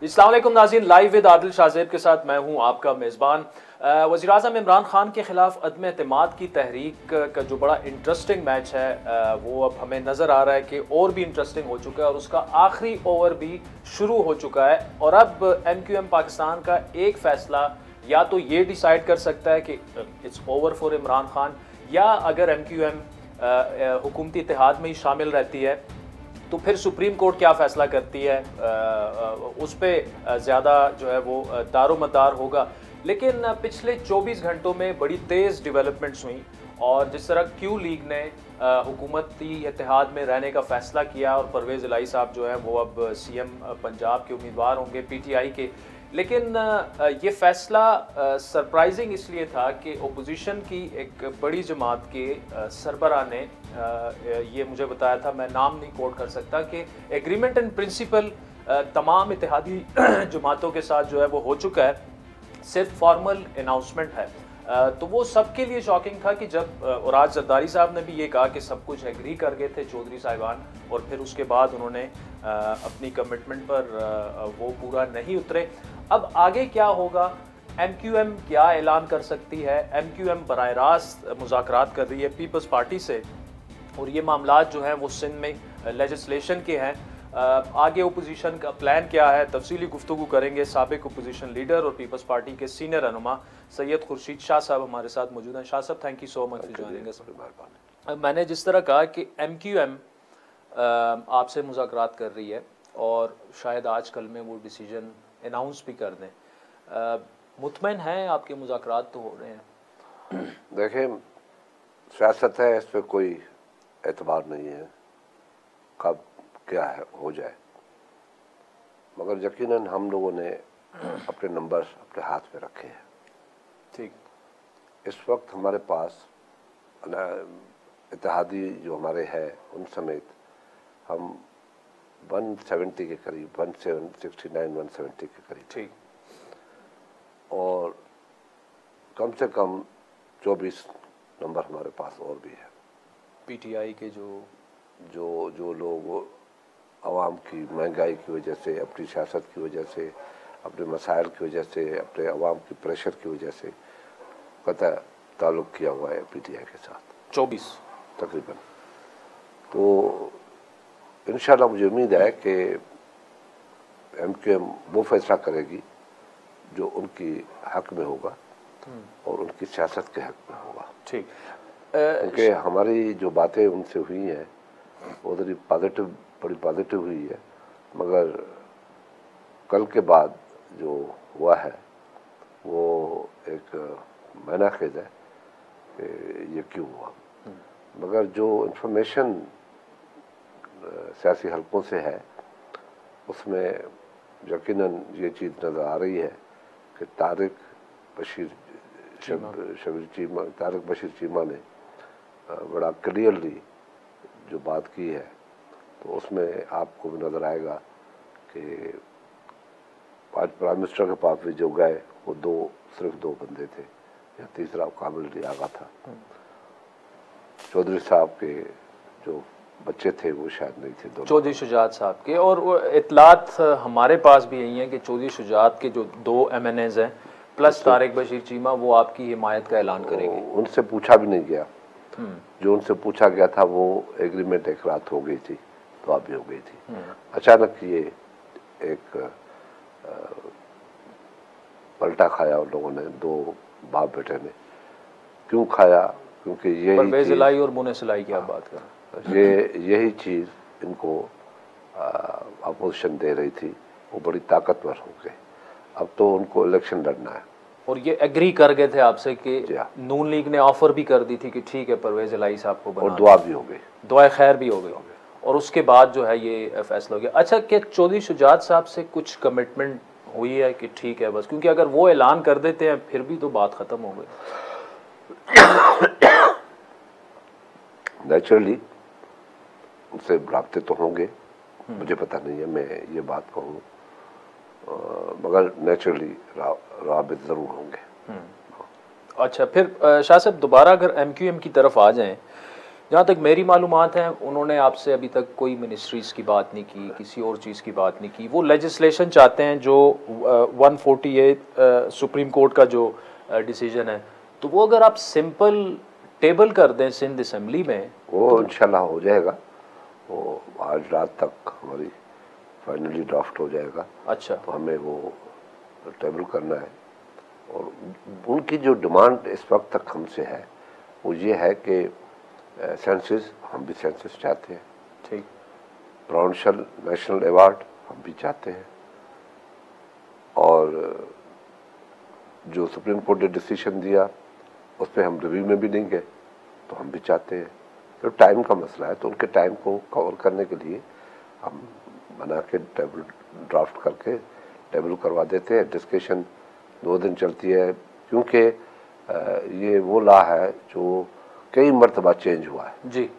अस्सलाम वालेकुम नाज़रीन, लाइव विद आदिल शाहज़ेब के साथ मैं हूं आपका मेज़बान। वज़ीर-ए-आज़म इमरान खान के ख़िलाफ़ अदम एतमाद की तहरीक का जो बड़ा इंटरेस्टिंग मैच है वो अब हमें नज़र आ रहा है कि और भी इंटरेस्टिंग हो चुका है और उसका आखिरी ओवर भी शुरू हो चुका है। और अब MQM पाकिस्तान का एक फ़ैसला या तो ये डिसाइड कर सकता है कि it's over for Imran Khan, या अगर MQM हुकूमती इत्तेहाद में ही शामिल रहती है तो फिर सुप्रीम कोर्ट क्या फ़ैसला करती है उस पर ज़्यादा जो है वो दारोमदार होगा। लेकिन पिछले 24 घंटों में बड़ी तेज़ डेवलपमेंट्स हुई और जिस तरह क्यू लीग ने हुकूमती इत्तेहाद में रहने का फ़ैसला किया और परवेज़ इलाही साहब जो है वो अब CM पंजाब के उम्मीदवार होंगे PTI के। लेकिन ये फ़ैसला सरप्राइजिंग इसलिए था कि ओपोजिशन की एक बड़ी जमात के सरबरा ने ये मुझे बताया था, मैं नाम नहीं कोट कर सकता, कि एग्रीमेंट एंड प्रिंसिपल तमाम इत्तेहादी जमातों के साथ जो है वो हो चुका है, सिर्फ फॉर्मल अनाउंसमेंट है। तो वो सबके लिए शॉकिंग था कि जब और आज जरदारी साहब ने भी ये कहा कि सब कुछ एग्री कर गए थे चौधरी साहिबान, और फिर उसके बाद उन्होंने अपनी कमिटमेंट पर वो पूरा नहीं उतरे। अब आगे क्या होगा, MQM क्या ऐलान कर सकती है? MQM बराह रास्त मुज़ाकरात कर रही है पीपल्स पार्टी से और ये मामलात जो हैं वो सिंध में लेजिस्लेशन के हैं। आगे ओपोजिशन का प्लान क्या है, तफसीली गुफ्तगू करेंगे। साबिक ओपोजिशन लीडर और पीपल्स पार्टी के सीनियर रहनुमा सैयद खुर्शीद शाह साहब हमारे साथ मौजूद हैं। शाह साहब, thank you so much for joining us. मैंने जिस तरह कहा कि MQM आपसे मुज़ाकरात कर रही है और शायद आज कल में वो डिसीजन अनाउंस भी कर दें, मुतमईन हैं आपके मुज़ाकरात तो हो रहे हैं? देखें, सियासत है, इस पर कोई एतबार नहीं है कब क्या है हो जाए, मगर यकीनन हम लोगों ने अपने नंबर अपने हाथ में रखे हैं। ठीक, इस वक्त हमारे पास इत्तेहादी जो हमारे हैं उन समेत हम 170 के करीब, 169 170 के करीब। ठीक, और कम से कम 24 नंबर हमारे पास और भी है PTI के जो लोग आवाम की महंगाई की वजह से, अपनी सियासत की वजह से, अपने मसाइल की वजह से, अपने आवाम की प्रेशर की वजह से कतई ताल्लुक़ किया हुआ है PTI के साथ 24 तकरीबन। तो इंशाल्लाह मुझे उम्मीद है कि MQM वो फैसला करेगी जो उनकी हक में होगा और उनकी सियासत के हक में होगा। ठीक, क्योंकि हमारी जो बातें उनसे हुई हैं वो बड़ी पॉजिटिव हुई है, मगर कल के बाद जो हुआ है वो एक मैनाखेज है कि ये क्यों हुआ। मगर जो इंफॉर्मेशन सियासी हलकों से है उसमें यकीनन ये चीज़ नज़र आ रही है कि तारिक बशीर चीमा ने बड़ा क्लियरली जो बात की है, तो उसमें आपको भी नज़र आएगा कि आज प्राइम मिनिस्टर के पास भी जो गए वो सिर्फ दो बंदे थे, या तीसरा काबिल लियाका था। चौधरी साहब के जो बच्चे थे वो शायद नहीं थे, चौधरी शुजात साहब के। और वो इतलात हमारे पास भी यही है कि चौधरी शुजात के जो 2 MNAs हैं प्लस तारिक बशीर चीमा, वो आपकी हिमायत का ऐलान करेंगे। उनसे पूछा भी नहीं गया, जो उनसे पूछा गया था वो एग्रीमेंट एक रात हो गई थी, तो अभी हो गई थी। अचानक ये एक पलटा खाया उन लोगों ने, 2 बाप बेटे ने। क्यों खाया? क्योंकि परवेज़ इलाही और मुनीस इलाही की आप बात कर, यही चीज़ इनको अपोजिशन दे रही थी, वो बड़ी ताकतवर हो गए। अब तो उनको इलेक्शन लड़ना है। और ये एग्री कर गए थे आपसे कि नून लीग ने ऑफर भी कर दी थी कि ठीक है परवेज़ इलाही साहब को और दुआ भी हो गई, दुआ खैर भी हो गई, और उसके बाद जो है ये फैसला हो गया। अच्छा, क्या चौधरी शुजात साहब से कुछ कमिटमेंट हुई है कि ठीक है बस? क्योंकि अगर वो ऐलान कर देते हैं फिर भी तो बात ख़त्म हो गई। नेचुरली उनसे राब्ते तो होंगे, मुझे पता नहीं है मैं ये बात कहूँ, मगर नेचुरली राबित ज़रूर होंगे। अच्छा, फिर शाह साहब दोबारा अगर MQM की तरफ आ जाएं जहाँ तक मेरी मालूमात हैं उन्होंने आपसे अभी तक कोई मिनिस्ट्रीज़ की बात नहीं की, किसी और चीज़ की बात नहीं की। वो लेजिस्लेशन चाहते हैं जो 148 सुप्रीम कोर्ट का जो डिसीजन है, तो वो अगर आप सिंपल टेबल कर दें सिंध असम्बली में, वो इंशाल्लाह हो जाएगा। वो आज रात तक हमारी फाइनली ड्राफ्ट हो जाएगा। अच्छा, तो हमें वो टेबल करना है। और उनकी जो डिमांड इस वक्त तक हमसे है वो ये है कि सेंसस, हम भी सेंसस चाहते हैं। ठीक। प्रोविंशियल नेशनल अवार्ड हम भी चाहते हैं। और जो सुप्रीम कोर्ट ने डिसीजन दिया उस पर हम रिव्यू में भी नहीं गए, तो हम भी चाहते हैं। तो टाइम का मसला है, तो उनके टाइम को कवर करने के लिए हम बना के टेबल ड्राफ्ट करके टेबल करवा देते हैं। डिस्कशन 2 दिन चलती है, क्योंकि ये वो लॉ है जो कई मरतबा चेंज हुआ है जी।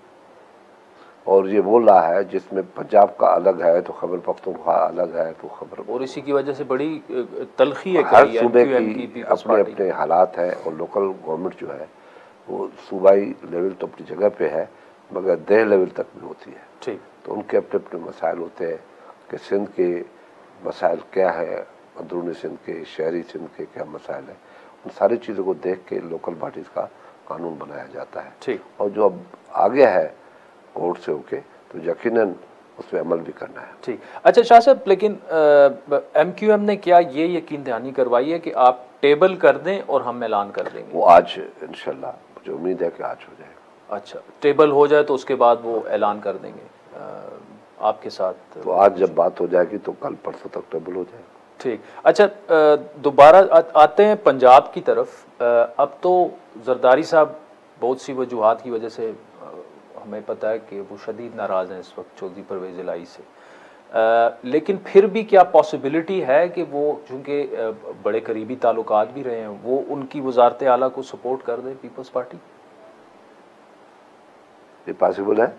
और ये वो लॉ है जिसमें पंजाब का अलग है तो खैबर पख्तूनख्वा अलग है तो खैबर, और इसी की वजह से बड़ी तलखी है। हर सूबे की अपने अपने हालात हैं। और लोकल गवर्नमेंट जो है वो सूबाई लेवल तो अपनी जगह पे है, मगर देह लेवल तक भी होती है। ठीक। तो उनके अपने अपने मसाइल होते हैं कि सिंध के मसाइल क्या है, अंदरूनी सिंध के, शहरी सिंध के क्या मसाइल है। उन सारी चीज़ों को देख के लोकल बॉडीज़ का कानून बनाया जाता है। ठीक। और जो अब आगे है कोर्ट से होके, तो यकीनन उस पर अमल भी करना है। ठीक। अच्छा शाह साहब, लेकिन MQM ने क्या ये यकीन दहानी करवाई है कि आप टेबल कर दें और हम ऐलान कर देंगे? वो आज इंशाल्लाह, मुझे उम्मीद है कि आज हो जाएगा। अच्छा, टेबल हो जाए तो उसके बाद वो ऐलान कर देंगे आपके साथ? तो आज जब बात हो जाएगी तो कल परसों तक टेबल हो जाएगा। ठीक। अच्छा, दोबारा आते हैं पंजाब की तरफ। अब तो जरदारी साहब बहुत सी वजूहात की वजह से हमें पता है कि वो शदीद नाराज़ हैं इस वक्त चौधरी परवेज़ इलाही से, लेकिन फिर भी क्या पॉसिबिलिटी है कि वो चूँकि बड़े करीबी ताल्लुकात भी रहे हैं, वो उनकी वजारत आला को सपोर्ट कर दे पीपल्स पार्टी? ये पॉसिबल है?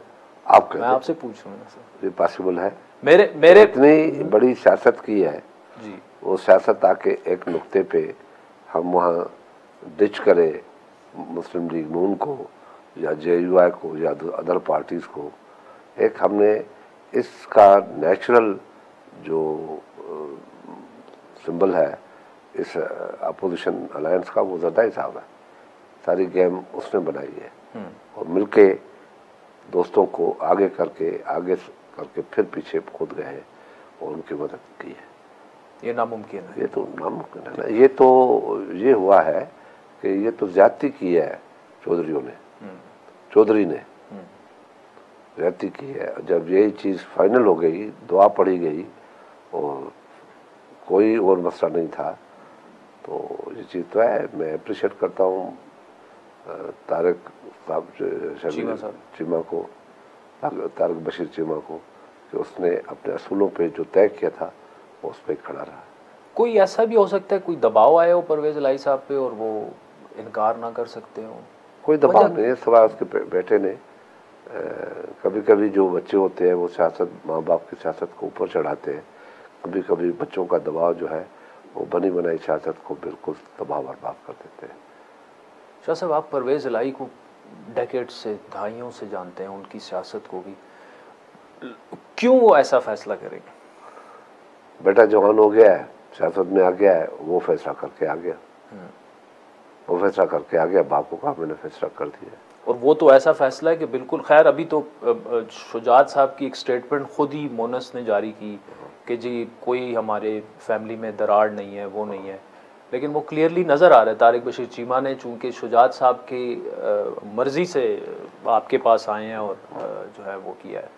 आप मैं आपसे पूछ रहा हूँ सर। ये पॉसिबल है। मेरे इतनी बड़ी सियासत की है जी। वो सियासत आके एक नुक्ते पे हम वहाँ डिच करें मुस्लिम लीग नून को या JUI को या अदर पार्टीज़ को। एक हमने इसका नेचुरल जो सिंबल है इस अपोजिशन अलायंस का, वो ज़रदारी साहब है। सारी गेम उसने बनाई है और मिलके दोस्तों को आगे करके फिर पीछे खुद गए और उनकी मदद की है। ये नामुमकिन है। ये तो नामुमकिन है ना। ये तो ये हुआ है कि ये तो ज्यादती की है चौधरी ने ज्यादती की है। जब यही चीज़ फाइनल हो गई, दुआ पड़ी गई और कोई और मसला नहीं था, तो ये चीज़ तो है। मैं अप्रिशिएट करता हूँ तारक साहब चीमा को, तारक बशीर चीमा को, कि उसने अपने असूलों पे जो तय किया था वो उस पर खड़ा रहा। कोई ऐसा भी हो सकता है कोई दबाव आया हो परवेज़ इलाही साहब पे और वो इनकार ना कर सकते हो? कोई दबाव नहीं है, सवाल उसके बेटे ने। कभी कभी जो बच्चे होते हैं वो सियासत, माँ बाप की सियासत को ऊपर चढ़ाते हैं। कभी कभी बच्चों का दबाव जो है वो बनी बनाई सियासत को बिल्कुल तबाह बर्बाद कर देते हैं। शाह साहब, आप परवेज़ इलाही को डेकेड्स से, दहाइयों से जानते हैं, उनकी सियासत को भी, क्यों वो ऐसा फैसला करेंगे? बेटा जवान हो गया है, सियासत में आ गया है, वो फैसला करके आ गया। वो फैसला करके आ गया, बाप को कहा मैंने फैसला कर दिया। और वो तो ऐसा फैसला है कि बिल्कुल, खैर अभी तो शुजात साहब की एक स्टेटमेंट खुद ही मोनस ने जारी की कि जी कोई हमारे फैमिली में दरार नहीं है, वो नहीं है, लेकिन वो क्लियरली नज़र आ रहा है तारिक बशीर चीमा ने चूँकि शुजात साहब की मर्ज़ी से आपके पास आए हैं और जो है वो किया है,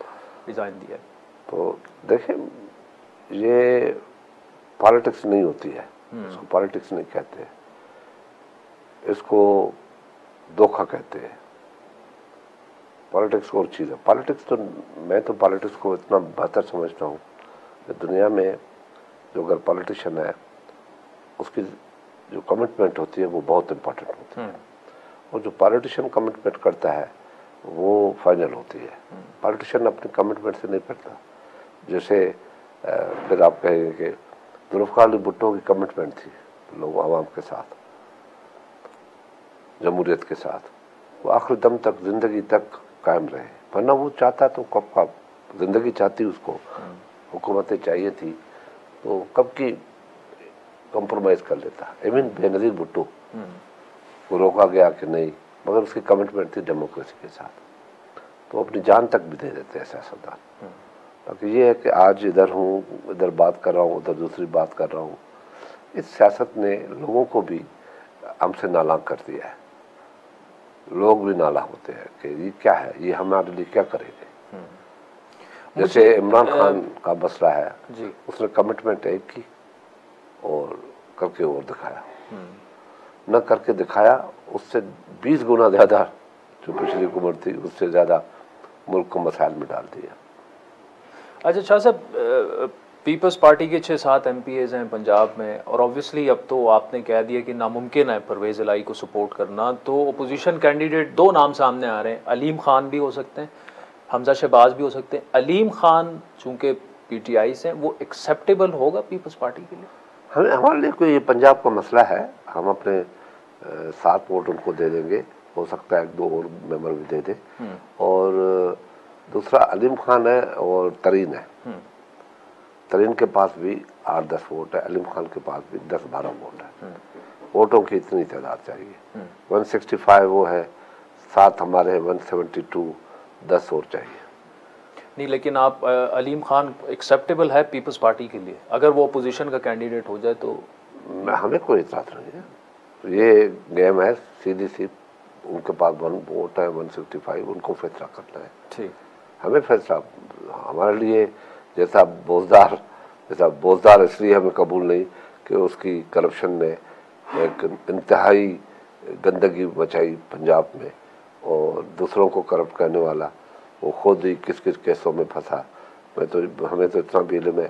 डिज़ाइन दिया है। तो देखें, ये पॉलिटिक्स नहीं होती है, इसको पॉलिटिक्स नहीं कहते, इसको धोखा कहते हैं। पॉलिटिक्स और चीज़ है। पॉलिटिक्स तो, मैं तो पॉलिटिक्स को इतना बेहतर समझता हूँ कि दुनिया में जो अगर पॉलिटिशियन है उसकी जो कमिटमेंट होती है वो बहुत इम्पोर्टेंट होती है, और जो पॉलिटिशियन कमिटमेंट करता है वो फाइनल होती है। पॉलिटिशियन अपनी कमिटमेंट से नहीं करता। जैसे फिर आप कहेंगे कि जुल्फ़िकार अली भुट्टो की कमिटमेंट थी लोग आवाम के साथ, जमहूरियत के साथ, वो आखिरी दम तक, ज़िंदगी तक कायम रहे, वरना वो चाहता तो कब का जिंदगी चाहती उसको, हुकूमतें चाहिए थी तो कब की कॉम्प्रोमाइज़ कर लेता। इवन बेनज़ीर भुट्टो को रोका गया कि नहीं, मगर उसकी कमिटमेंट थी डेमोक्रेसी के साथ, तो अपनी जान तक भी दे देते हैं सियासतदान। बाकी ये है कि आज इधर हूँ, इधर बात कर रहा हूँ, उधर दूसरी बात कर रहा हूँ। इस सियासत ने लोगों को भी हमसे नालायक कर दिया है। लोग भी नाला होते हैं कि ये क्या है, ये हमारे लिए क्या करेंगे। जैसे इमरान खान का मसला है, उसने कमिटमेंट एक की और करके और दिखाया, न करके दिखाया, उससे 20 गुना ज़्यादा जो पिछली हुकूमत थी उससे ज़्यादा मुल्क को मसाइल में डाल दिया। अच्छा शाह साहब, पीपल्स पार्टी के 6-7 MPs हैं पंजाब में, और ऑब्वियसली अब तो आपने कह दिया कि नामुमकिन है परवेज़ इलाही को सपोर्ट करना, तो अपोजिशन कैंडिडेट 2 नाम सामने आ रहे हैं। अलीम खान भी हो सकते हैं, हमजा शहबाज भी हो सकते हैं। अलीम खान चूँकि PTI से, वो एक्सेप्टेबल होगा पीपल्स पार्टी के लिए? हमारे लिए कोई पंजाब का मसला है, हम अपने 7 वोट उनको दे देंगे, हो सकता है 2 और मेंबर भी दे दे। और दूसरा अलीम खान है और तरीन है, तरीन के पास भी 8-10 वोट है, अलीम खान के पास भी 10-12 वोट है। वोटों की इतनी तादाद चाहिए। 165 वो है, 7 हमारे 172, 10 और चाहिए। नहीं, लेकिन आप अलीम खान एक्सेप्टेबल है पीपल्स पार्टी के लिए अगर वो अपोजिशन का कैंडिडेट हो जाए तो? हमें कोई इतराज़ नहीं है, ये गेम है सीधी सी, उनके पास 1 वोट है, 165, उनको फैसला करना है। ठीक, हमें फैसला, हमारे लिए जैसा बोझदार इसलिए हमें कबूल नहीं कि उसकी करप्शन ने एक इंतहाई गंदगी मचाई पंजाब में, और दूसरों को करप्ट करने वाला वो खुद ही किस किस केसों में फंसा। हमें तो इतना भी इल्म है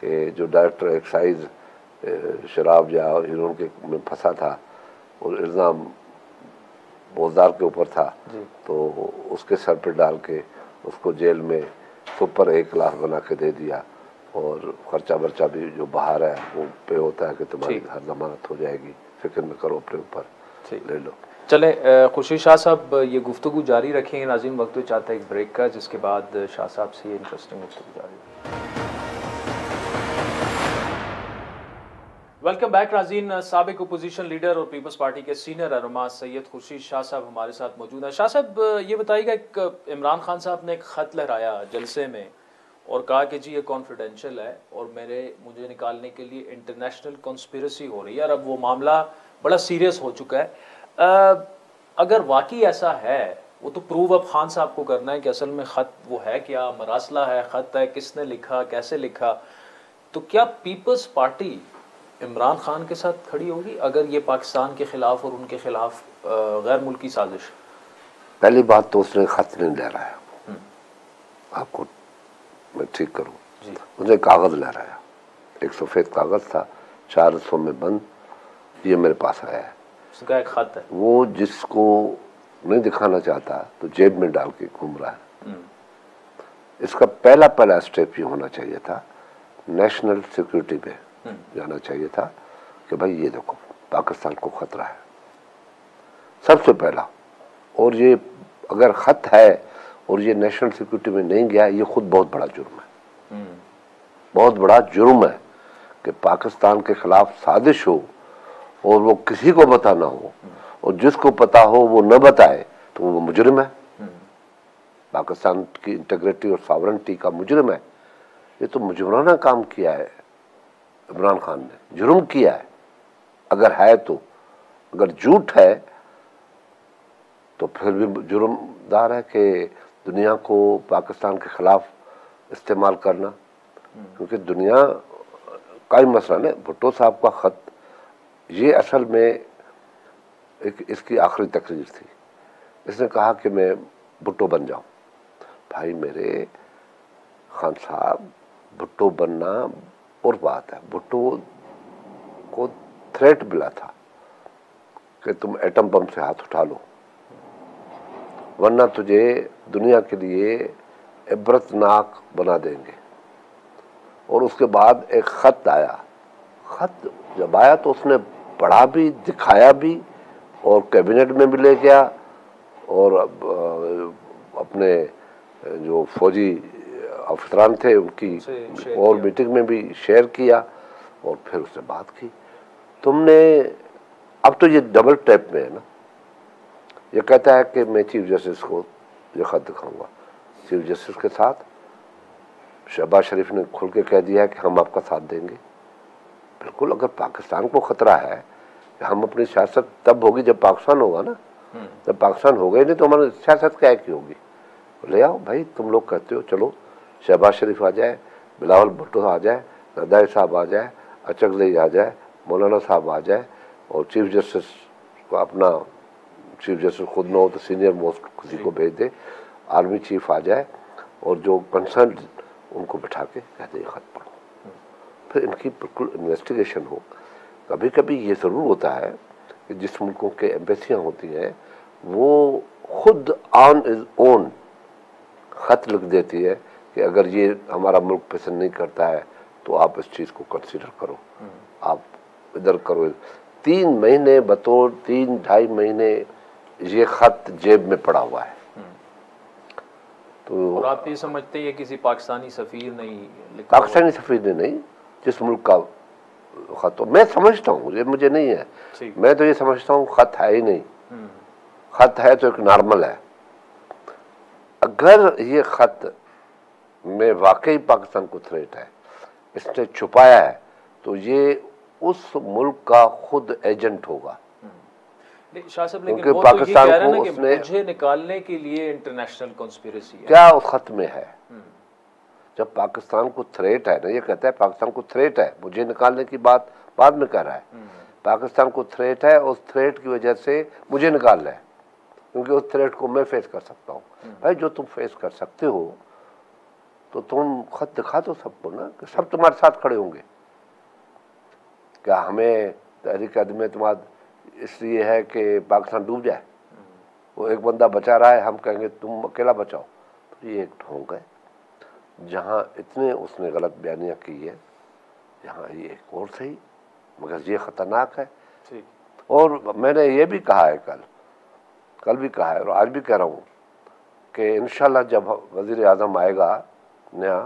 कि जो डायरेक्टर एक्साइज शराब या हीरोइन के में फंसा था और इल्ज़ाम बोझदार के ऊपर था, तो उसके सर पर डाल के उसको जेल में सुपर 1 लाख बना के दे दिया, और खर्चा बर्चा भी जो बाहर है वो पे होता है कि तुम्हारी हर जमानत हो जाएगी, फिक्र में करो, अपने ऊपर ले लो। चले खुर्शीद शाह साहब, ये गुफ्तगू जारी रखेंगे। नाज़रीन, वक्त चाहता है एक ब्रेक का, जिसके बाद शाह साहब से ये इंटरेस्टिंग गुफ्तगू जारी। वेलकम बैक नाज़रीन। साबिक अपोजिशन लीडर और पीपल्स पार्टी के सीनियर रहनुमा सैयद खुर्शीद शाह साहब हमारे साथ मौजूद हैं। शाह साहब, ये बताइएगा, एक इमरान खान साहब ने एक ख़त लहराया जलसे में और कहा कि जी ये कॉन्फिडेंशियल है और मुझे निकालने के लिए इंटरनेशनल कॉन्स्पिरेसी हो रही है, और अब वो मामला बड़ा सीरियस हो चुका है। अगर वाकई ऐसा है, वो तो प्रूव अब खान साहब को करना है कि असल में ख़त वो है क्या, मरासला है, ख़त है, किसने लिखा, कैसे लिखा। तो क्या पीपल्स पार्टी इमरान खान के साथ खड़ी होगी अगर ये पाकिस्तान के खिलाफ और उनके खिलाफ गैर मुल्की साजिश? पहली बात तो उसने ख़त नहीं लहराया, आपको मैं ठीक करूँ, उसने कागज़ लहराया, एक सफ़ेद कागज़ था 4 हिस्सों में बंद, ये मेरे पास आया है, उसका एक ख़त है। वो जिसको नहीं दिखाना चाहता तो जेब में डाल के घूम रहा है। इसका पहला स्टेप ये होना चाहिए था, नेशनल सिक्योरिटी में जाना चाहिए था कि भाई ये देखो पाकिस्तान को खतरा है सबसे पहला। और ये अगर खत है और ये नेशनल सिक्योरिटी में नहीं गया, ये खुद बहुत बड़ा जुर्म है, बहुत बड़ा जुर्म है कि पाकिस्तान के खिलाफ साजिश हो और वो किसी को पता ना हो, और जिसको पता हो वो न बताए तो वो मुजरिम है, पाकिस्तान की इंटीग्रिटी और सॉवरेनिटी का मुजरिम है। ये तो मुजरिमाना काम किया है इमरान खान ने, जुर्म किया है अगर है तो। अगर झूठ है तो फिर भी जुर्मदार है कि दुनिया को पाकिस्तान के खिलाफ इस्तेमाल करना, क्योंकि दुनिया का ही मसला नहीं। भुट्टो साहब का ख़त ये असल में इसकी आखिरी तकरीर थी। इसने कहा कि मैं भुट्टो बन जाऊं। भाई मेरे खान साहब, भुट्टो बनना और बात है, भुट्टो को थ्रेट मिला था कि तुम एटम बम से हाथ उठा लो वरना तुझे दुनिया के लिए इबरतनाक बना देंगे। और उसके बाद एक ख़त आया, ख़त जब आया तो उसने पढ़ा भी, दिखाया भी, और कैबिनेट में भी ले गया, और अपने जो फौजी अफसरान थे उनकी और मीटिंग में भी शेयर किया और फिर उससे बात की। तुमने अब तो ये डबल टैप में है ना, ये कहता है कि मैं चीफ जस्टिस को ये खत दिखाऊंगा। चीफ जस्टिस के साथ शहबाज शरीफ ने खुल के कह दिया है कि हम आपका साथ देंगे। बिल्कुल, अगर पाकिस्तान को खतरा है कि हम अपनी सियासत तब होगी जब पाकिस्तान होगा ना, जब पाकिस्तान होगा ही नहीं तो हमारी सियासत क्या की होगी। ले आओ भाई, तुम लोग कहते हो चलो शहबाज शरीफ आ जाए, बिलावल भुट्टो आ जाए, रज़ाई साहब आ जाए, अचकज़ई आ जाए, मौलाना साहब आ जाए और चीफ जस्टिस को अपना चीफ जस्टिस खुद न हो तो सीनियर मोस्ट किसी को भेज दे, आर्मी चीफ आ जाए और जो कंसर्न उनको बिठा के कह दे खत पढ़ो, फिर इनकी बिल्कुल इन्वेस्टिगेशन हो। कभी कभी ये ज़रूर होता है कि जिस मुल्कों के एम्बेसियाँ होती हैं वो खुद ऑन इज ओन खत लिख देती है कि अगर ये हमारा मुल्क पसंद नहीं करता है तो आप इस चीज़ को कंसीडर करो, आप इधर करो। 3 महीने बतौर 3-2.5 महीने ये खत जेब में पड़ा हुआ है। तो और आप ये समझते हैं किसी पाकिस्तानी सफीर नहीं लिखा? पाकिस्तानी सफीर ने नहीं, जिस मुल्क का खत हो, मैं समझता हूँ, ये मुझे नहीं है, मैं तो ये समझता हूँ खत है ही नहीं। खत है तो एक नॉर्मल है। अगर ये खत में वाकई पाकिस्तान को थ्रेट है, इसने छुपाया है, तो ये उस मुल्क का खुद एजेंट होगा। शाह साहब, लेकिन वो पाकिस्तान तो ये कह रहे हैं ना कि मुझे निकालने के लिए इंटरनेशनल कॉन्स्पिरेसी है। क्या उस खत में है? जब पाकिस्तान को थ्रेट है ना, ये कहता है पाकिस्तान को थ्रेट है, मुझे निकालने की बात बाद में कर रहा है। पाकिस्तान को थ्रेट है, उस थ्रेट की वजह से मुझे निकाल रहा है, क्योंकि उस थ्रेट को मैं फेस कर सकता हूँ। भाई, जो तुम फेस कर सकते हो तो तुम खत दिखा दो सबको ना, कि सब तुम्हारे साथ खड़े होंगे। क्या हमें तहरीक अदम एतमाद इसलिए है कि पाकिस्तान डूब जाए, वो एक बंदा बचा रहा है, हम कहेंगे तुम अकेला बचाओ? तो ये एक ढोंग है। जहाँ इतने उसने गलत बयानियाँ की है, यहाँ ये एक और सही, मगर ये ख़तरनाक है। और मैंने ये भी कहा है, कल भी कहा है और आज भी कह रहा हूँ कि इंशाल्लाह जब वज़ीर आज़म आएगा नया,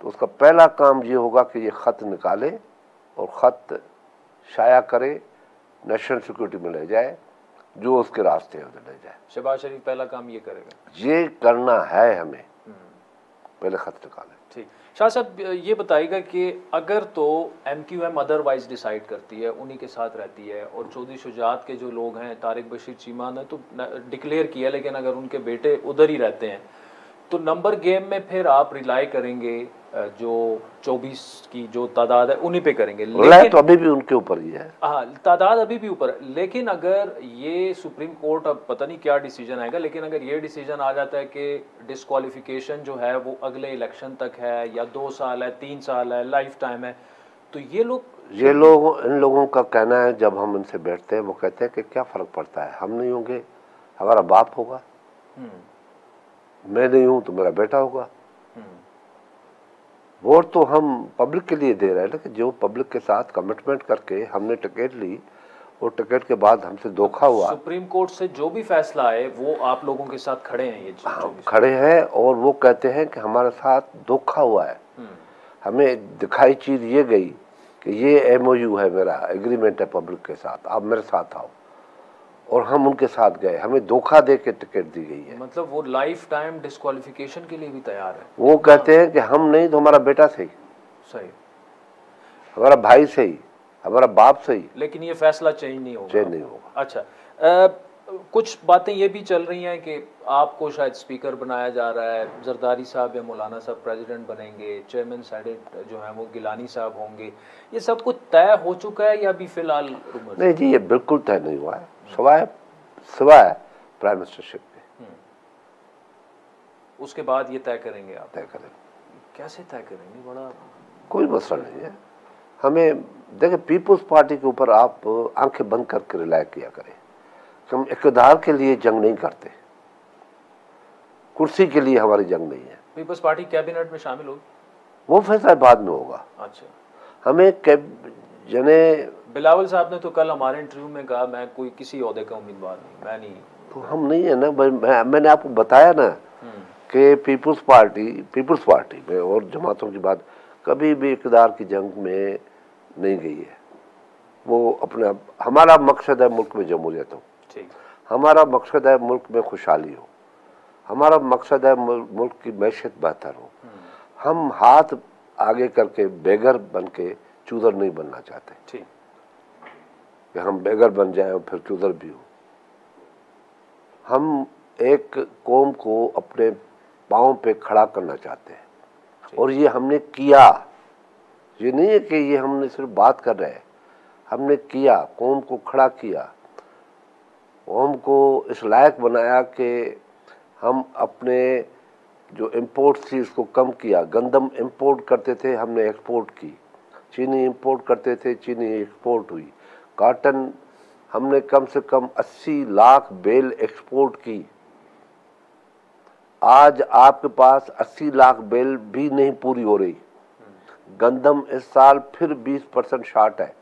तो उसका पहला काम ये होगा कि ये ख़त निकाले और ख़त शाया करे, नेशनल सिक्योरिटी में ले जाए, जो उसके रास्ते हैं उधर ले जाए। शहबाज शरीफ पहला काम ये करेगा? ये करना है हमें, पहले खत निकालें। ठीक। शाह साहब, ये बताइएगा कि अगर तो MQM अदरवाइज डिसाइड करती है, उन्हीं के साथ रहती है, और चौधरी शुजात के जो लोग हैं, तारिक बशीर चीमा ने तो डिक्लेयर किया, लेकिन अगर उनके बेटे उधर ही रहते हैं तो नंबर गेम में फिर आप रिलाई करेंगे जो 24 की जो तादाद है उन्हीं पे करेंगे? लेकिन तो अभी भी उनके ऊपर ही है। हाँ, तादाद अभी भी ऊपर है। लेकिन अगर ये सुप्रीम कोर्ट, अब पता नहीं क्या डिसीजन आएगा, लेकिन अगर ये डिसीजन आ जाता है कि डिस्क्वालिफिकेशन जो है वो अगले इलेक्शन तक है, या 2 साल है, 3 साल है, लाइफ टाइम है, तो ये लोग इन लोगों का कहना है, जब हम इनसे बैठते हैं वो कहते हैं कि क्या फ़र्क पड़ता है, हम नहीं होंगे हमारा बाप होगा, मैं नहीं हूं तो मेरा बेटा होगा। वोट तो हम पब्लिक के लिए दे रहे हैं ना, कि जो पब्लिक के साथ कमिटमेंट करके हमने टिकट ली और टिकट के बाद हमसे धोखा हुआ। सुप्रीम कोर्ट से जो भी फैसला आए वो आप लोगों के साथ खड़े हैं? ये खड़े हैं, और वो कहते हैं कि हमारे साथ धोखा हुआ है। हमें दिखाई चीज ये गई कि ये MOU है, मेरा एग्रीमेंट है पब्लिक के साथ, आप मेरे साथ आओ, और हम उनके साथ गए, हमें धोखा दे के टिकट दी गई है। मतलब वो लाइफ टाइम डिस्क्वालिफिकेशन के लिए भी तैयार है? वो कहते हैं कि हम नहीं तो हमारा बेटा सही, हमारा भाई सही, हमारा बाप सही, लेकिन ये फैसला चेंज नहीं होगा। चेंज नहीं होगा। अच्छा, कुछ बातें ये भी चल रही हैं कि आपको शायद स्पीकर बनाया जा रहा है, जरदारी साहब या मौलाना साहब प्रेसिडेंट बनेंगे, चेयरमैन सेनेट जो है वो गिलानी साहब होंगे, ये सब कुछ तय हो चुका है या अभी फिलहाल रूमर? नहीं जी, ये बिल्कुल तय नहीं हुआ है, सिवाय प्राइम मिनिस्टरशिप के। उसके बाद ये तय करेंगे आप? तय करेंगे। कैसे तय करेंगे? बड़ा कोई मसला नहीं है। हमें देखिए, पीपुल्स पार्टी के ऊपर आप आंखें बंद करके रिलाय किया करें। हम इक़्तिदार के लिए जंग नहीं करते, कुर्सी के लिए हमारी जंग नहीं है। पीपुल्स पार्टी कैबिनेट में शामिल होगी? वो फैसला बाद में होगा। अच्छा, हमें बिलावल साहब ने तो कल हमारे इंटरव्यू में कहा, मैं कोई किसी ओहदे का उम्मीदवार नहीं, मैं नहीं। तो हम नहीं है ना, मैंने आपको बताया ना कि पीपल्स पार्टी में और जमातों की बात कभी भी इक़्तिदार की जंग में नहीं गई है। वो अपने हमारा मकसद है मुल्क में जमहूरियत हो, हमारा मकसद है मुल्क में खुशहाली हो, हमारा मकसद है मुल्क की मैशत बेहतर हो। हम हाथ आगे करके बेगर बन के चूदर नहीं बनना चाहते कि हम बेगर बन जाएं और फिर चूदर भी हो। हम एक कौम को अपने पाँव पे खड़ा करना चाहते हैं और ये हमने किया। ये नहीं है कि ये हमने सिर्फ बात कर रहे हैं, हमने किया, कौम को खड़ा किया, कौम को इस लायक बनाया कि हम अपने जो इंपोर्ट थी उसको कम किया। गंदम इंपोर्ट करते थे, हमने एक्सपोर्ट की। चीनी इंपोर्ट करते थे, चीनी एक्सपोर्ट हुई। कॉटन हमने कम से कम 80 लाख बेल एक्सपोर्ट की। आज आपके पास 80 लाख बेल भी नहीं पूरी हो रही। गंदम इस साल फिर 20% शार्ट है।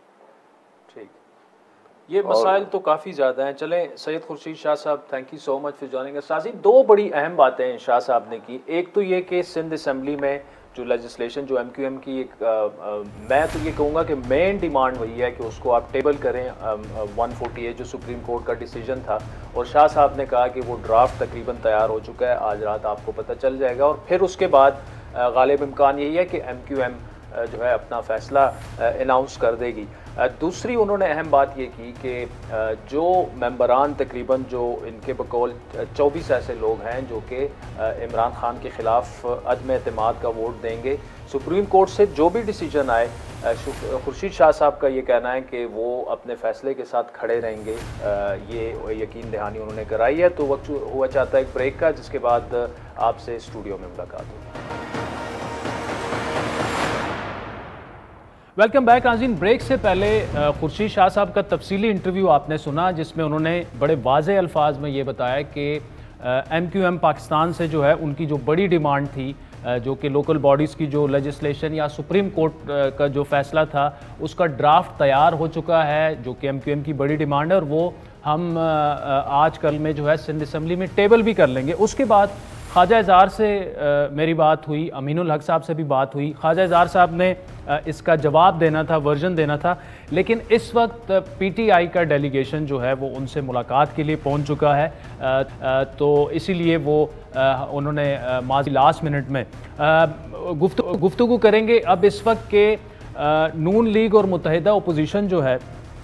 ये मसाइल तो काफ़ी ज़्यादा हैं। चलें सैयद खुर्शीद शाह साहब, thank you so much for joining us. साजी, दो बड़ी अहम बातें शाह साहब ने की। एक तो ये कि सिंध असम्बली में जो लेजिस्लेशन जो MQM की मैं तो ये कहूँगा कि मेन डिमांड वही है कि उसको आप टेबल करें 148 जो सुप्रीम कोर्ट का डिसीजन था, और शाह साहब ने कहा कि वो ड्राफ्ट तकरीबन तैयार हो चुका है, आज रात आपको पता चल जाएगा। और फिर उसके बाद गालिब इम्कान यही है कि MQM जो है अपना फ़ैसला अनाउंस कर देगी। दूसरी उन्होंने अहम बात ये की कि जो मेंबरान तकरीबन जो इनके बकौल 24 ऐसे लोग हैं जो कि इमरान खान के ख़िलाफ़ अदम एतमाद का वोट देंगे। सुप्रीम कोर्ट से जो भी डिसीजन आए, खुर्शीद शाह साहब का ये कहना है कि वो अपने फ़ैसले के साथ खड़े रहेंगे। ये यकीन दहानी उन्होंने कराई है। तो वक्त हुआ चाहता है एक ब्रेक का, जिसके बाद आपसे स्टूडियो में मुलाकात होगी। वेलकम बैक नाज़रीन। ब्रेक से पहले खुर्शीद शाह साहब का तफसीली इंटरव्यू आपने सुना, जिसमें उन्होंने बड़े वाज़े अल्फाज में ये बताया कि MQM पाकिस्तान से जो है उनकी जो बड़ी डिमांड थी, जो कि लोकल बॉडीज़ की जो लेजिस्लेशन या सुप्रीम कोर्ट का जो फ़ैसला था उसका ड्राफ्ट तैयार हो चुका है, जो कि MQM की बड़ी डिमांड है, और वो हम आज कल में जो है सिंध असम्बली में टेबल भी कर लेंगे। उसके बाद ख्वाजा इज़हार से मेरी बात हुई, अमीनुल हक साहब से भी बात हुई। ख्वाजा इज़हार साहब ने इसका जवाब देना था, वर्जन देना था, लेकिन इस वक्त PTI का डेलीगेशन जो है वो उनसे मुलाकात के लिए पहुंच चुका है। तो इसीलिए वो उन्होंने माजी लास्ट मिनट में गुफ्तगू करेंगे। अब इस वक्त के नून लीग और मुत्तहिदा अपोजिशन जो है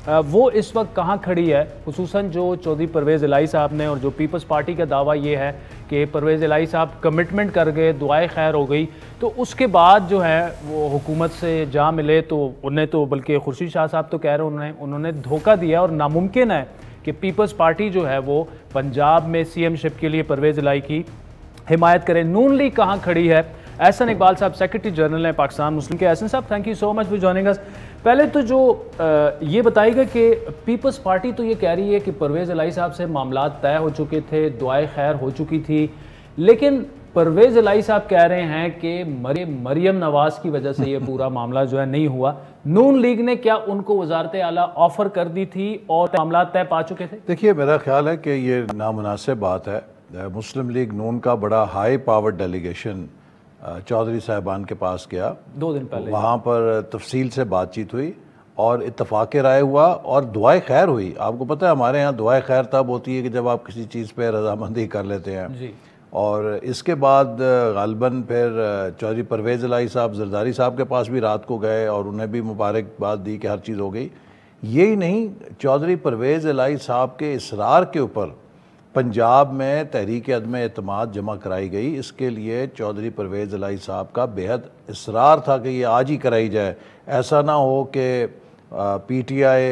वो इस वक्त कहाँ खड़ी है, खुसूसन जो चौधरी परवेज़ इलाही साहब ने, और जो पीपल्स पार्टी का दावा ये है कि परवेज़ इलाही साहब कमिटमेंट कर गए, दुआएं खैर हो गई, तो उसके बाद जो है वो हुकूमत से जा मिले तो उन्हें तो, बल्कि खुर्शीद शाह साहब तो कह रहे हैं उन्होंने धोखा दिया और नामुमकिन है कि पीपल्स पार्टी जो है वो पंजाब में CM शिप के लिए परवेज़ इलाही की हिमायत करे। नून लीग कहाँ खड़ी है? एहसन इकबाल साहब सेक्रेटरी जनरल हैं पाकिस्तान मुस्लिम के। एहसन साहब, thank you so much for joining us. पहले तो जो ये बताइएगा कि पीपल्स पार्टी तो ये कह रही है कि परवेज़ इलाही साहब से मामला तय हो चुके थे, दुआएं खैर हो चुकी थी, लेकिन परवेज़ इलाही साहब कह रहे हैं कि मरियम नवाज़ की वजह से ये पूरा मामला जो है नहीं हुआ। नून लीग ने क्या उनको वजारत आला ऑफ़र कर दी थी और मामला तय पा चुके थे? देखिए, मेरा ख्याल है कि ये नामुनासिब बात है। मुस्लिम लीग नून का बड़ा हाई पावर डेलीगेशन चौधरी साहबान के पास गया 2 दिन पहले। वहाँ पर तफसील से बातचीत हुई और इत्तफाक़ राय हुआ और दुआएं खैर हुई। आपको पता है हमारे यहाँ दुआएं खैर तब होती है कि जब आप किसी चीज़ पे रजामंदी कर लेते हैं जी। और इसके बाद गालबन फिर चौधरी परवेज़ इलाही साहब जरदारी साहब के पास भी रात को गए और उन्हें भी मुबारकबाद दी कि हर चीज़ हो गई। यही नहीं, चौधरी परवेज़ इलाही साहब के इसरार के ऊपर पंजाब में तहरीक अदम एतमाद जमा कराई गई। इसके लिए चौधरी परवेज़ इलाही साहब का बेहद इसरार था कि ये आज ही कराई जाए, ऐसा ना हो कि PTI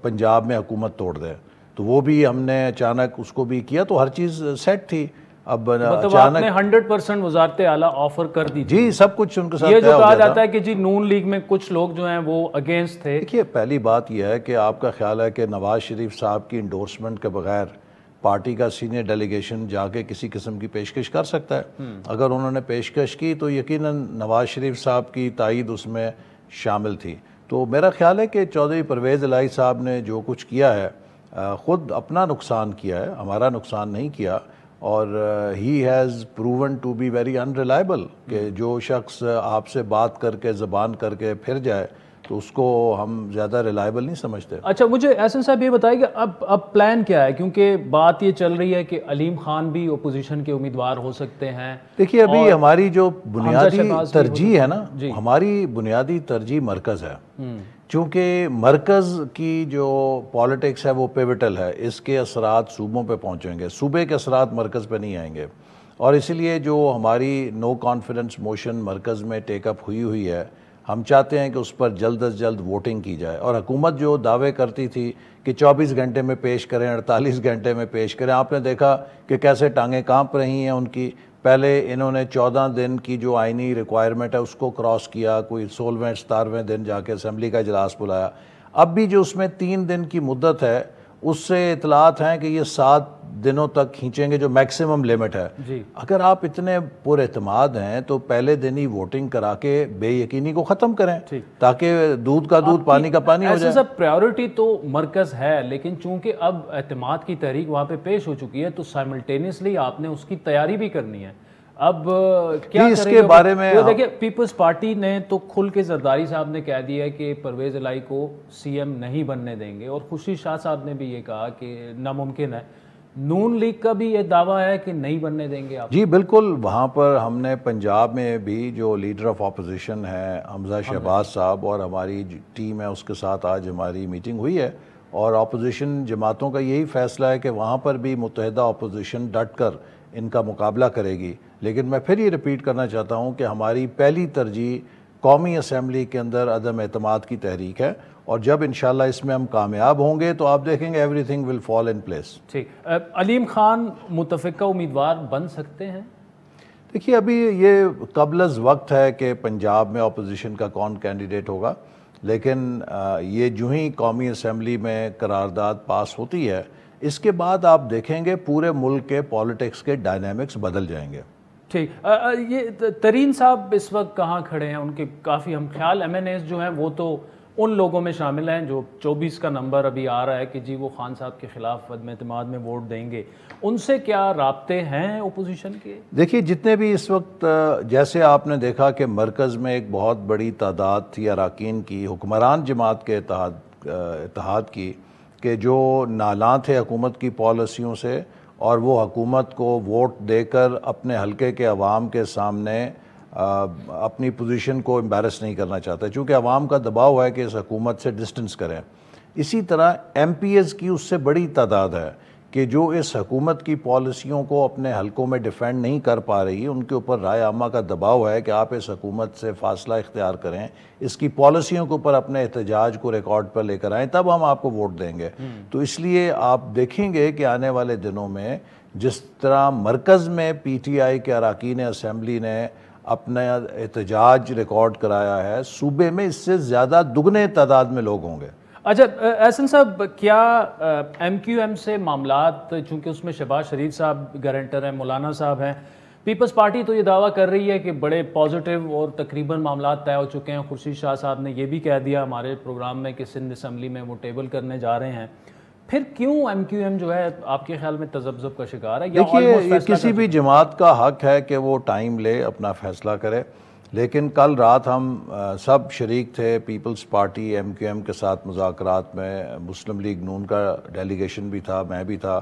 पंजाब में हुकूमत तोड़ दे। तो वो भी हमने अचानक उसको भी किया, तो हर चीज़ सेट थी। अब मतलब आपने 100% वजारत आला ऑफर कर दी? जी, सब कुछ उनके साथ। ये जो कहा जाता है कि जी नून लीग में कुछ लोग जो हैं वो अगेंस्ट थे। देखिए, पहली बात यह है कि आपका ख्याल है कि नवाज शरीफ साहब की इंडोर्समेंट के बगैर पार्टी का सीनियर डेलीगेशन जाके किसी किस्म की पेशकश कर सकता है? अगर उन्होंने पेशकश की तो यकीनन नवाज शरीफ साहब की तायद उसमें शामिल थी। तो मेरा ख्याल है कि चौधरी परवेज़ इलाही साहब ने जो कुछ किया है ख़ुद अपना नुकसान किया है, हमारा नुकसान नहीं किया। और he has proven to be very unreliable कि जो शख्स आपसे बात करके ज़बान करके फिर जाए तो उसको हम ज़्यादा रिलायबल नहीं समझते। अच्छा, मुझे एहसन साहब ये बताइए कि अब प्लान क्या है, क्योंकि बात ये चल रही है कि अलीम खान भी ओपोजिशन के उम्मीदवार हो सकते हैं। देखिए, अभी हमारी जो बुनियादी तरजीह है ना, हमारी बुनियादी तरजीह मरकज़ है। चूँकि मरकज़ की जो पॉलिटिक्स है वो पिवटल है, इसके असरात सूबों पे पहुँचेंगे, सूबे के असरात मरकज़ पे नहीं आएंगे। और इसीलिए जो हमारी नो कॉन्फिडेंस मोशन मरकज़ में टेकअप हुई है, हम चाहते हैं कि उस पर जल्द अज जल्द वोटिंग की जाए। और हुकूमत जो दावे करती थी कि 24 घंटे में पेश करें, 48 घंटे में पेश करें, आपने देखा कि कैसे टांगें कांप रही हैं उनकी। पहले इन्होंने 14 दिन की जो आइनी रिक्वायरमेंट है उसको क्रॉस किया, कोई 16वें 17वें दिन जाके असम्बली का इजलास बुलाया। अब भी जो उसमें 3 दिन की मुद्दत है उससे इतलात हैं कि ये 7 दिनों तक खींचेंगे, जो मैक्सिमम लिमिट है जी। अगर आप इतने पुरएतमाद हैं तो पहले दिन ही वोटिंग करा के बेयकीनी को ख़त्म करें ताकि दूध का दूध पानी का पानी हो जाए। सब प्रायोरिटी तो मरकज़ है, लेकिन चूंकि अब एतमाद की तहरीक वहाँ पे पेश हो चुकी है तो साइमल्टेनियसली आपने उसकी तैयारी भी करनी है। अब क्या इसके बारे में तो देखिए, पीपल्स पार्टी ने तो खुल के जरदारी साहब ने कह दिया है कि परवेज़ इलाही को सीएम नहीं बनने देंगे, और खुर्शीद शाह साहब ने भी ये कहा कि नामुमकिन है। नून लीग का भी ये दावा है कि नहीं बनने देंगे आप। जी बिल्कुल, वहाँ पर हमने पंजाब में भी जो लीडर ऑफ अपोजिशन है हमजा शहबाज साहब और हमारी टीम है उसके साथ आज हमारी मीटिंग हुई है, और अपोजिशन जमातों का यही फैसला है कि वहाँ पर भी मुत्तहिदा अपोजिशन डट कर इनका मुकाबला करेगी। लेकिन मैं फिर ये रिपीट करना चाहता हूँ कि हमारी पहली तरजीह कौमी असम्बली के अंदर अदम एतमाद की तहरीक है, और जब इंशाल्लाह इसमें हम कामयाब होंगे तो आप देखेंगे everything will fall in place. ठीक, अलीम खान मुतफ़िका उम्मीदवार बन सकते हैं? देखिए, अभी ये कबलज़ वक्त है कि पंजाब में अपोजिशन का कौन कैंडिडेट होगा, लेकिन ये जो ही कौमी असम्बली में करारदाद पास होती है इसके बाद आप देखेंगे पूरे मुल्क के पॉलिटिक्स के डायनामिक्स बदल जाएंगे। ठीक, ये तरीन साहब इस वक्त कहाँ खड़े हैं? उनके काफ़ी हम ख्याल MNAs जो हैं वो तो उन लोगों में शामिल हैं जो 24 का नंबर अभी आ रहा है कि जी वो खान साहब के खिलाफ अदम एतमाद में वोट देंगे। उनसे क्या राब्ते हैं ओपोजिशन के? देखिए, जितने भी इस वक्त, जैसे आपने देखा कि मरकज़ में एक बहुत बड़ी तादाद थी अरकान की, हुक्मरान जमात के इत्तेहाद की, कि जो नालां थे हुकूमत की पॉलिसियों से, और वो हुकूमत को वोट देकर अपने हलके के अवाम के सामने अपनी पोजीशन को एम्बैरस नहीं करना चाहता, चूँकि अवाम का दबाव है कि इस हुकूमत से डिस्टेंस करें। इसी तरह MPs की उससे बड़ी तादाद है कि जो इस हुकूमत की पॉलिसियों को अपने हलकों में डिफेंड नहीं कर पा रही, उनके ऊपर राय आमा का दबाव है कि आप इस हुकूमत से फासला इख्तियार करें, इसकी पॉलिसियों के ऊपर अपने एहतजाज को रिकॉर्ड पर लेकर आएँ, तब हम आपको वोट देंगे। तो इसलिए आप देखेंगे कि आने वाले दिनों में जिस तरह मरकज़ में PTI के अरकान असम्बली ने अपना एहतजाज रिकॉर्ड कराया है, सूबे में इससे ज़्यादा दुगने तादाद में लोग होंगे। अच्छा एहसन साहब, क्या MQM से मामलात, चूँकि उसमें शहबाज शरीफ साहब गारंटर हैं, मौलाना साहब हैं, पीपल्स पार्टी तो ये दावा कर रही है कि बड़े पॉजिटिव और तकरीबन मामलात तय हो चुके हैं। खुर्शीद शाह साहब ने यह भी कह दिया हमारे प्रोग्राम में कि सिंध असम्बली में वो टेबल करने जा रहे हैं। फिर क्यों MQM जो है आपके ख्याल में तजब्जुब का शिकार है? देखिए, ये किसी भी जमात का हक है कि वो टाइम ले, अपना फैसला करे, लेकिन कल रात हम सब शरीक थे, पीपल्स पार्टी MQM के साथ मुज़ाकरात में, मुस्लिम लीग नून का डेलीगेशन भी था, मैं भी था,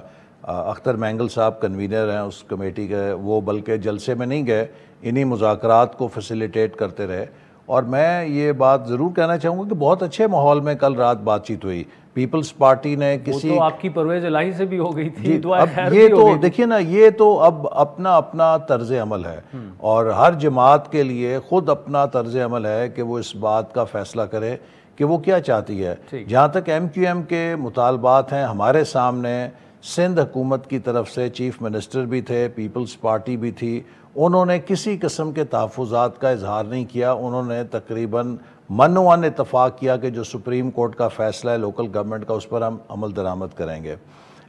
अख्तर मैंगल साहब कन्वीनर हैं उस कमेटी के, वो बल्कि जलसे में नहीं गए, इन्हीं मुज़ाकरात को फैसिलिटेट करते रहे। और मैं ये बात ज़रूर कहना चाहूँगा कि बहुत अच्छे माहौल में कल रात बातचीत हुई। पीपल्स पार्टी ने किसी, वो तो आपकी परवेज़ इलाही से भी हो गई थी, अब ये तो देखिए ना, ये तो अब अपना अपना तर्ज अमल है, और हर जमात के लिए खुद अपना तर्ज अमल है कि वो इस बात का फैसला करे कि वो क्या चाहती है। जहाँ तक MQM के मुतालबात हैं, हमारे सामने सिंध हुकूमत की तरफ से चीफ मिनिस्टर भी थे, पीपल्स पार्टी भी थी, उन्होंने किसी किस्म के तहफ़्फ़ुज़ात का इजहार नहीं किया। उन्होंने तकरीबन मनोवन इत्तफ़ाक़ किया कि जो सुप्रीम कोर्ट का फ़ैसला है लोकल गवर्नमेंट का, उस पर हम अमल दरामद करेंगे।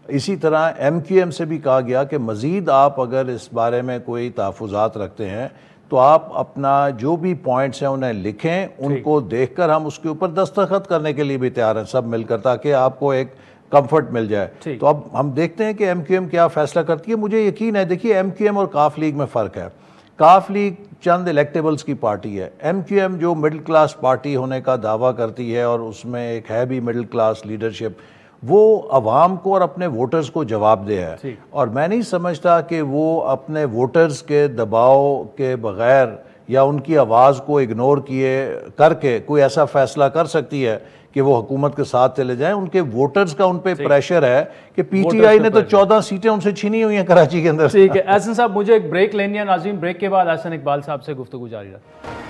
इसी तरह MQM से भी कहा गया कि मज़ीद आप अगर इस बारे में कोई तहफ़्फ़ुज़ात रखते हैं तो आप अपना जो भी पॉइंट्स हैं उन्हें लिखें, उनको देखकर हम उसके ऊपर दस्तखत करने के लिए भी तैयार हैं सब मिलकर, ताकि आपको एक कंफर्ट मिल जाए। तो अब हम देखते हैं कि MQM क्या फैसला करती है। मुझे यकीन है, देखिए MQM और काफ लीग में फ़र्क है। काफ लीग चंद इलेक्टेबल्स की पार्टी है, MQM जो मिडिल क्लास पार्टी होने का दावा करती है और उसमें एक है भी मिडिल क्लास लीडरशिप, वो अवाम को और अपने वोटर्स को जवाबदेह है। और मैं नहीं समझता कि वो अपने वोटर्स के दबाव के बगैर या उनकी आवाज़ को इग्नोर किए करके कोई ऐसा फैसला कर सकती है कि वो हुकूमत के साथ चले जाएं। उनके वोटर्स का उन पे प्रेशर है कि PTI ने तो 14 सीटें उनसे छीनी हुई हैं कराची के अंदर। ठीक है एहसन साहब, मुझे एक ब्रेक लेनी है नाज़रीन, ब्रेक के बाद एहसन इकबाल साहब से गुफ्तगू जारी रखें।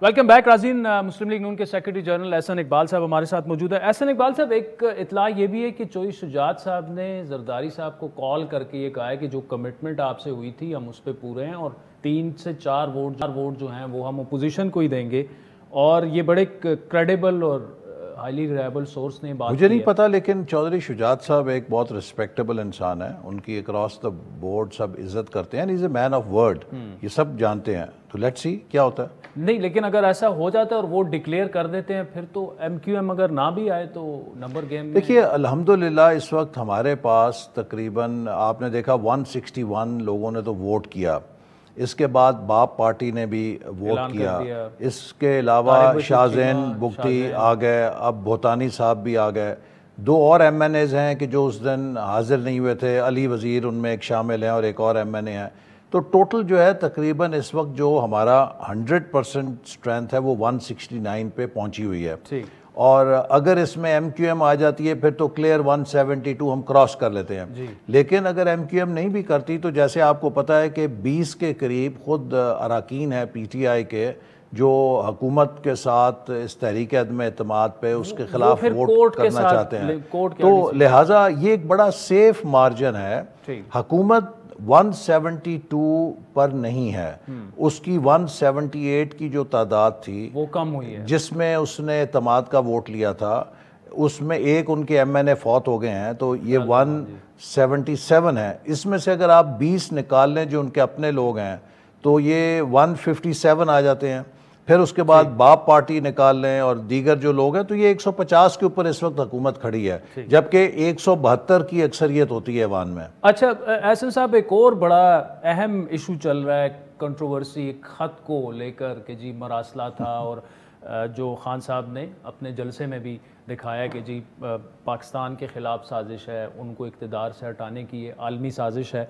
वेलकम बैक नाज़रीन, मुस्लिम लीग नून के सेक्रेटरी जनरल एहसन इकबाल साहब हमारे साथ मौजूद है। एहसन इकबाल साहब, एक इतला ये भी है कि चौधरी शुजात साहब ने जरदारी साहब को कॉल करके ये कहा है कि जो कमिटमेंट आपसे हुई थी हम उस पर पूरे हैं और 3 से 4 वोट जो हैं वो हम अपोजिशन को ही देंगे। और ये बड़े क्रेडिबल और हाईली रिलायबल सोर्स ने बात मुझे नहीं पता, लेकिन चौधरी शुजात साहब एक बहुत रिस्पेक्टेबल इंसान है, उनकी अक्रॉस द बोर्ड सब इज्जत करते हैं, is a man of word, ये सब जानते हैं। तो लेट्स सी क्या होता है। नहीं, लेकिन अगर ऐसा हो जाता है और वो डिक्लेयर कर देते हैं फिर तो MQM अगर ना भी आए तो नंबर गेम। देखिए अल्हम्दुलिल्लाह इस वक्त हमारे पास तकरीबन आपने देखा 161 लोगों ने तो वोट किया, इसके बाद बाप पार्टी ने भी वोट किया, इसके अलावा शाहजैन बुगटी आ गए, अब भोतानी साहब भी आ गए, 2 और MNAs हैं कि जो उस दिन हाजिर नहीं हुए थे, अली वज़ीर उनमें एक शामिल हैं और एक और MNA है। तो टोटल जो है तकरीबन इस वक्त जो हमारा 100% स्ट्रेंथ है वो 169 पे पहुंची हुई है। और अगर इसमें MQM आ जाती है फिर तो क्लियर 172 हम क्रॉस कर लेते हैं। लेकिन अगर MQM नहीं भी करती तो जैसे आपको पता है कि 20 के करीब खुद अराकीन है PTI के जो हुकूमत के साथ इस तहरीक अदम एतमाद पे उसके खिलाफ वोट करना चाहते हैं। तो लिहाजा ये एक बड़ा सेफ मार्जिन है। हुकूमत 172 पर नहीं है, उसकी 178 की जो तादाद थी वो कम हुई है, जिसमें उसने एतमाद का वोट लिया था, उसमें एक उनके MNA फौत हो गए हैं, तो ये 177 है। इसमें से अगर आप 20 निकाल लें जो उनके अपने लोग हैं तो ये 157 आ जाते हैं। फिर उसके बाद बाप पार्टी निकाल लें और दीगर जो लोग हैं तो ये 150 के ऊपर इस वक्त हुकूमत खड़ी है, जबकि 172 की अक्सरियत होती है ऐवान में। अच्छा एहसन साहब, एक और बड़ा अहम इशू चल रहा है, कंट्रोवर्सी, ख़त को लेकर कि जी मरासला था और जो खान साहब ने अपने जलसे में भी दिखाया कि जी पाकिस्तान के ख़िलाफ़ साजिश है, उनको इक़्तिदार से हटाने की ये आलमी साजिश है।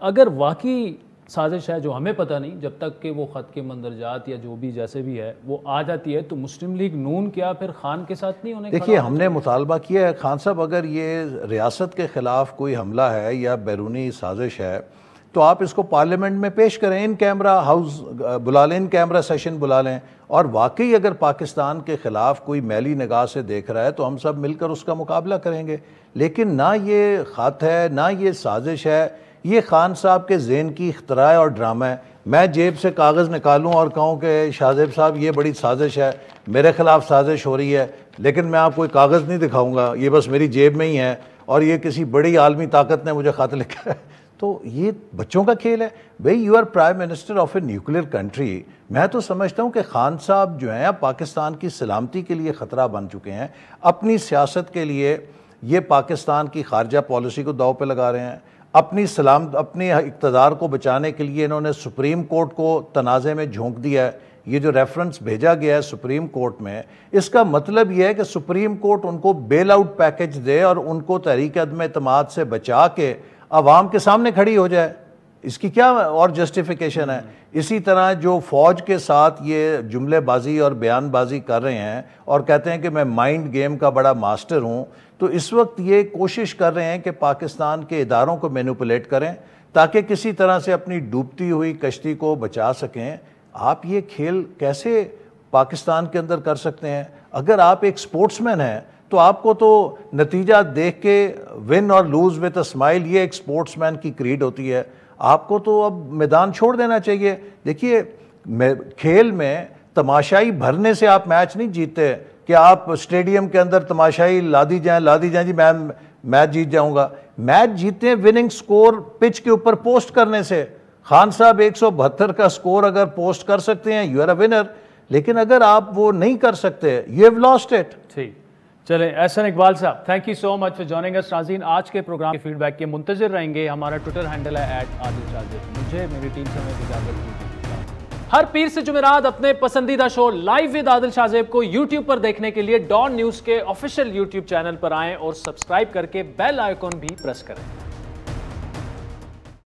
अगर वाकई साजिश है, जो हमें पता नहीं, जब तक कि वो ख़त के मंदरजात या जो भी जैसे भी है वो आ जाती है, तो मुस्लिम लीग नून क्या फिर खान के साथ नहीं होने? देखिए हमने मुतालबा किया है खान साहब, अगर ये रियासत के ख़िलाफ़ कोई हमला है या बैरूनी साजिश है तो आप इसको पार्लियामेंट में पेश करें, इन कैमरा हाउस बुला लें, इन कैमरा सेशन बुला लें, और वाकई अगर पाकिस्तान के ख़िलाफ़ कोई मैली निगाह से देख रहा है तो हम सब मिलकर उसका मुकाबला करेंगे। लेकिन ना ये ख़त है ना ये साजिश है, ये खान साहब के ज़हन की इख्तरा और ड्रामा है। मैं जेब से कागज़ निकालूं और कहूं कि शाहजेब साहब ये बड़ी साजिश है, मेरे ख़िलाफ़ साजिश हो रही है, लेकिन मैं आपको कोई कागज़ नहीं दिखाऊंगा, ये बस मेरी जेब में ही है और ये किसी बड़ी आलमी ताकत ने मुझे ख़त लिखा है। तो ये बच्चों का खेल है भाई। You are prime minister of a nuclear country. मैं तो समझता हूँ कि खान साहब जो हैं अब पाकिस्तान की सलामती के लिए ख़तरा बन चुके हैं, अपनी सियासत के लिए ये पाकिस्तान की खारजा पॉलिसी को दाव पे लगा रहे हैं, अपने इक़्तिदार को बचाने के लिए इन्होंने सुप्रीम कोर्ट को तनाज़े में झोंक दिया है। ये जो रेफरेंस भेजा गया है सुप्रीम कोर्ट में, इसका मतलब ये है कि सुप्रीम कोर्ट उनको बेल आउट पैकेज दे और उनको तहरीक अदम एतमाद से बचा के अवाम के सामने खड़ी हो जाए। इसकी क्या और जस्टिफिकेशन है? इसी तरह जो फ़ौज के साथ ये जुमलेबाजी और बयानबाजी कर रहे हैं और कहते हैं कि मैं माइंड गेम का बड़ा मास्टर हूँ, तो इस वक्त ये कोशिश कर रहे हैं कि पाकिस्तान के इदारों को मैनिपुलेट करें ताकि किसी तरह से अपनी डूबती हुई कश्ती को बचा सकें। आप ये खेल कैसे पाकिस्तान के अंदर कर सकते हैं? अगर आप एक स्पोर्ट्समैन हैं तो आपको तो नतीजा देख के विन और लूज़ विद अ स्माइल, ये एक स्पोर्ट्समैन की क्रीड होती है। आपको तो अब मैदान छोड़ देना चाहिए। देखिए खेल में तमाशाई भरने से आप मैच नहीं जीतते कि आप स्टेडियम के अंदर तमाशाई ला दी जाए जी मैं मैच जीत जाऊंगा। मैच जीते विनिंग स्कोर पिच के ऊपर पोस्ट करने से। खान साहब 172 का स्कोर अगर पोस्ट कर सकते हैं, यू आर अ विनर। लेकिन अगर आप वो नहीं कर सकते, यू हैव लॉस्ट इट। ठीक, चलें एहसन इकबाल साहब, thank you so much for joining us. नाज़रीन, आज के प्रोग्राम के फीडबैक के मुंतज़िर रहेंगे। हमारा ट्विटर हैंडल है @आदिल शाज़ेब। मुझे मेरी टीम से इजाज़त दीजिए। हर पीर से जुमेरात अपने पसंदीदा show live with Adil Shahzeb को यूट्यूब पर देखने के लिए डॉन न्यूज़ के ऑफिशियल यूट्यूब चैनल पर आएं और सब्सक्राइब करके बेल आइकॉन भी प्रेस करें।